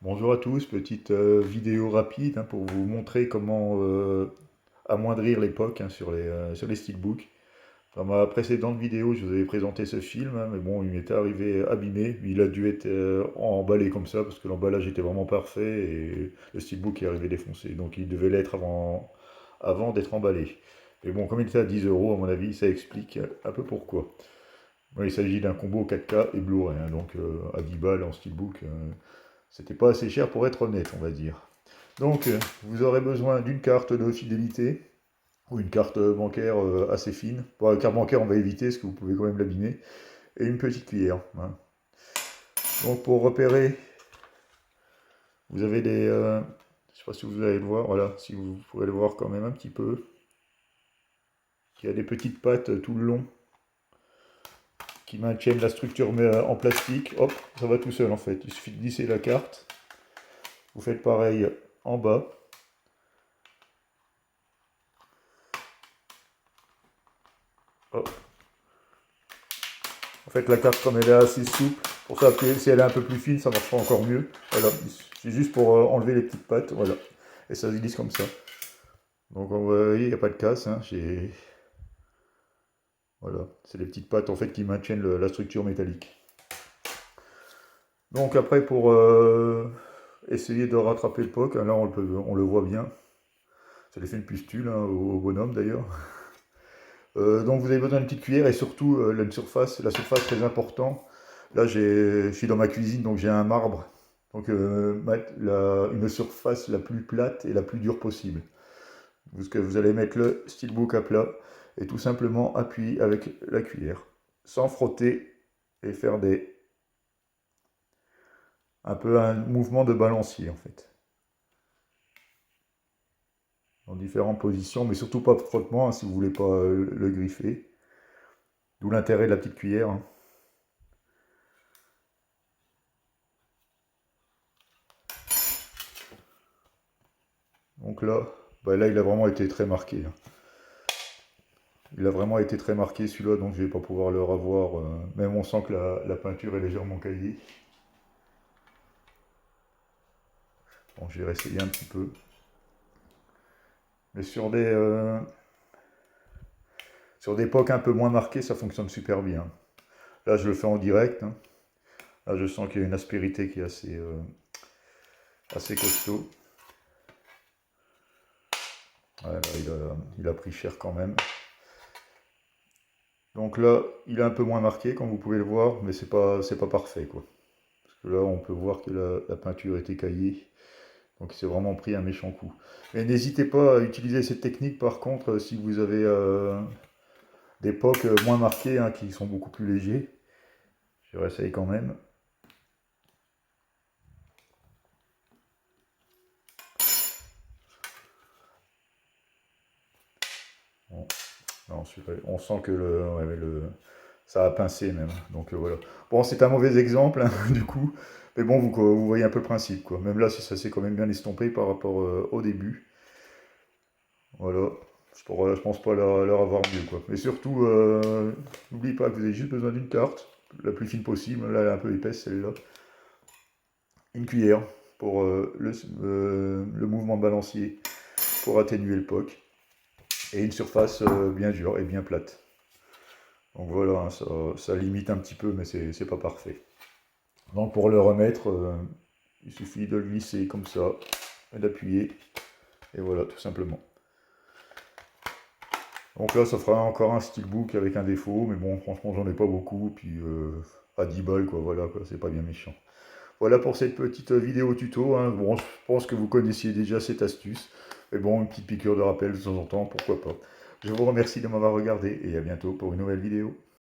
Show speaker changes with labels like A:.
A: Bonjour à tous, petite vidéo rapide pour vous montrer comment amoindrir l'époque sur les steelbooks. Dans ma précédente vidéo, je vous avais présenté ce film, mais bon, il m'était arrivé abîmé. Il a dû être emballé comme ça parce que l'emballage était vraiment parfait et le steelbook est arrivé défoncé. Donc il devait l'être avant d'être emballé. Mais bon, comme il était à 10 euros, à mon avis, ça explique un peu pourquoi. Ouais, il s'agit d'un combo 4K et Blu-ray, hein, donc à 10 balles en steelbook, c'était pas assez cher pour être honnête, on va dire. Donc vous aurez besoin d'une carte de fidélité ou une carte bancaire assez fine. Pour la carte bancaire, on va éviter parce que vous pouvez quand même l'abîmer. Et une petite cuillère, hein. Donc pour repérer, vous avez des... je sais pas si vous allez le voir, voilà, si vous pourrez le voir quand même un petit peu. Il y a des petites pattes tout le long qui maintiennent la structure en plastique. Hop, ça va tout seul en fait. Il suffit de glisser la carte. Vous faites pareil en bas. Hop. En fait, la carte, comme elle est assez souple, pour ça, si elle est un peu plus fine, ça marchera encore mieux. Voilà, c'est juste pour enlever les petites pattes, voilà. Et ça se glisse comme ça. Donc, vous voyez, il n'y a pas de casse, hein. Voilà, c'est les petites pattes en fait qui maintiennent la structure métallique. Donc après, pour essayer de rattraper le POC, là on le voit bien. Ça lui fait une pustule, hein, au bonhomme d'ailleurs. Donc vous avez besoin d'une petite cuillère et surtout la surface très importante. Là je suis dans ma cuisine donc j'ai un marbre. Donc une surface la plus plate et la plus dure possible. Parce que vous allez mettre le steelbook à plat et tout simplement appuyer avec la cuillère. Sans frotter et faire un peu un mouvement de balancier en fait. Dans différentes positions, mais surtout pas de frottement, hein, si vous voulez pas le griffer. D'où l'intérêt de la petite cuillère, hein. Donc là, là il a vraiment été très marqué, hein. Il a vraiment été très marqué celui-là, donc je vais pas pouvoir le revoir. Même on sent que la peinture est légèrement caillée. Bon, je vais réessayer un petit peu. Mais sur des pocs un peu moins marqués, ça fonctionne super bien. Là, je le fais en direct, hein. Là, je sens qu'il y a une aspérité qui est assez costaud. Ouais, là, il a pris cher quand même. Donc là, il est un peu moins marqué, comme vous pouvez le voir, mais c'est pas parfait, quoi. Parce que là, on peut voir que la peinture est écaillée. Donc il s'est vraiment pris un méchant coup. Et n'hésitez pas à utiliser cette technique, par contre, si vous avez des pocs moins marqués, hein, qui sont beaucoup plus légers. Je réessaye quand même. Bon. Non, on sent que ça a pincé même. Donc voilà. Bon, c'est un mauvais exemple, hein, du coup. Mais bon, vous voyez un peu le principe, quoi. Même là, si ça s'est quand même bien estompé par rapport au début. Voilà. Je pense pas leur avoir mieux, quoi. Mais surtout, n'oubliez pas que vous avez juste besoin d'une carte, la plus fine possible. Là, elle est un peu épaisse, celle-là. Une cuillère pour le mouvement de balancier pour atténuer le POC. Et une surface bien dure et bien plate. Donc voilà, hein, ça limite un petit peu, mais c'est pas parfait. Donc pour le remettre, il suffit de le glisser comme ça, et d'appuyer, et voilà, tout simplement. Donc là, ça fera encore un steelbook avec un défaut, mais bon, franchement, j'en ai pas beaucoup, puis à 10 balles, quoi, voilà, quoi, c'est pas bien méchant. Voilà pour cette petite vidéo tuto, hein. Bon, je pense que vous connaissiez déjà cette astuce, mais bon, une petite piqûre de rappel de temps en temps, pourquoi pas. Je vous remercie de m'avoir regardé, et à bientôt pour une nouvelle vidéo.